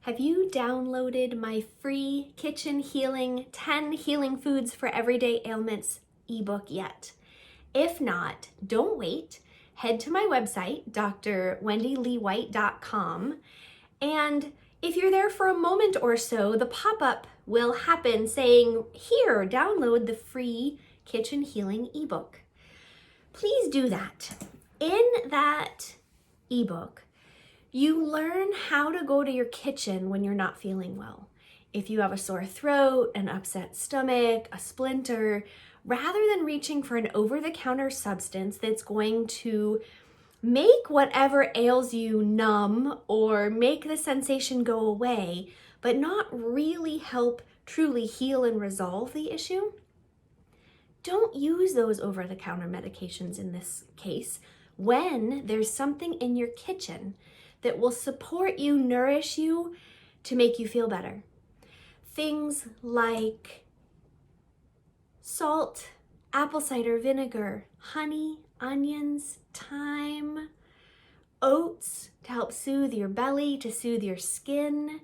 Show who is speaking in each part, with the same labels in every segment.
Speaker 1: Have you downloaded my free Kitchen Healing 10 Healing Foods for Everyday Ailments ebook yet? If not, don't wait. Head to my website, drwendyleewhite.com, and if you're there for a moment or so, the pop-up will happen saying, "Here, download the free Kitchen Healing ebook." Please do that. In that ebook, you learn how to go to your kitchen when you're not feeling well. If you have a sore throat, an upset stomach, a splinter, rather than reaching for an over-the-counter substance that's going to make whatever ails you numb or make the sensation go away, but not really help truly heal and resolve the issue, don't use those over-the-counter medications in this case when there's something in your kitchen that will support you, nourish you, to make you feel better. Things like salt, apple cider vinegar, honey, onions, thyme, oats to help soothe your belly, to soothe your skin,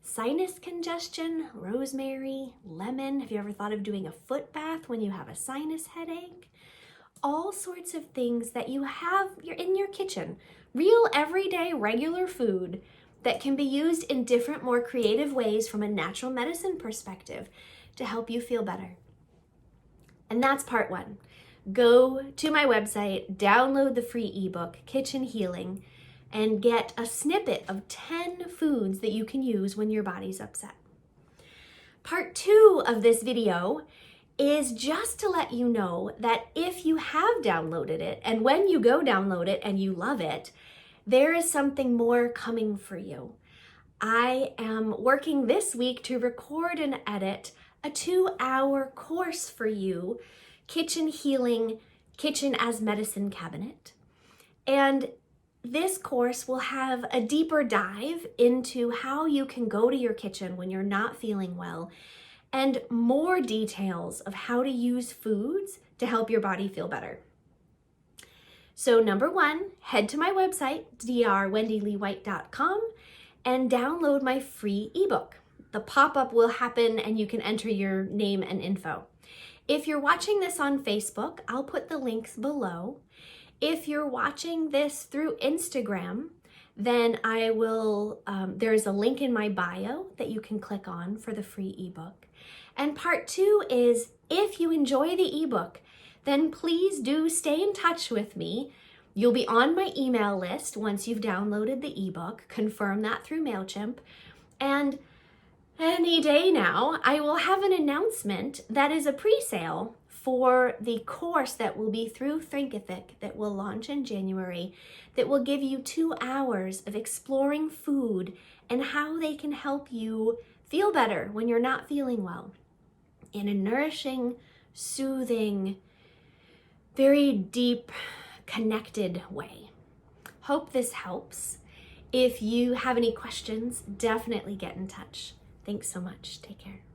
Speaker 1: sinus congestion, rosemary, lemon. Have you ever thought of doing a foot bath when you have a sinus headache? All sorts of things that you're in your kitchen, real everyday regular food that can be used in different, more creative ways from a natural medicine perspective to help you feel better. And that's part one. Go to my website, download the free ebook, Kitchen Healing, and get a snippet of 10 foods that you can use when your body's upset. Part two of this video is just to let you know that if you have downloaded it, and when you go download it and you love it, there is something more coming for you. I am working this week to record and edit a 2-hour course for you, Kitchen Healing, Kitchen as Medicine Cabinet. And this course will have a deeper dive into how you can go to your kitchen when you're not feeling well, and more details of how to use foods to help your body feel better. So number one, head to my website, drwendyleewhite.com, and download my free ebook. The pop-up will happen and you can enter your name and info. If you're watching this on Facebook, I'll put the links below. If you're watching this through Instagram, then I will, there's a link in my bio that you can click on for the free ebook. And part two is, if you enjoy the ebook, then please do stay in touch with me. You'll be on my email list once you've downloaded the ebook. Confirm that through MailChimp. And any day now, I will have an announcement that is a pre-sale for the course that will be through Thinkific that will launch in January, that will give you 2 hours of exploring food and how they can help you feel better when you're not feeling well in a nourishing, soothing, very deep, connected way. Hope this helps. If you have any questions, definitely get in touch. Thanks so much. Take care.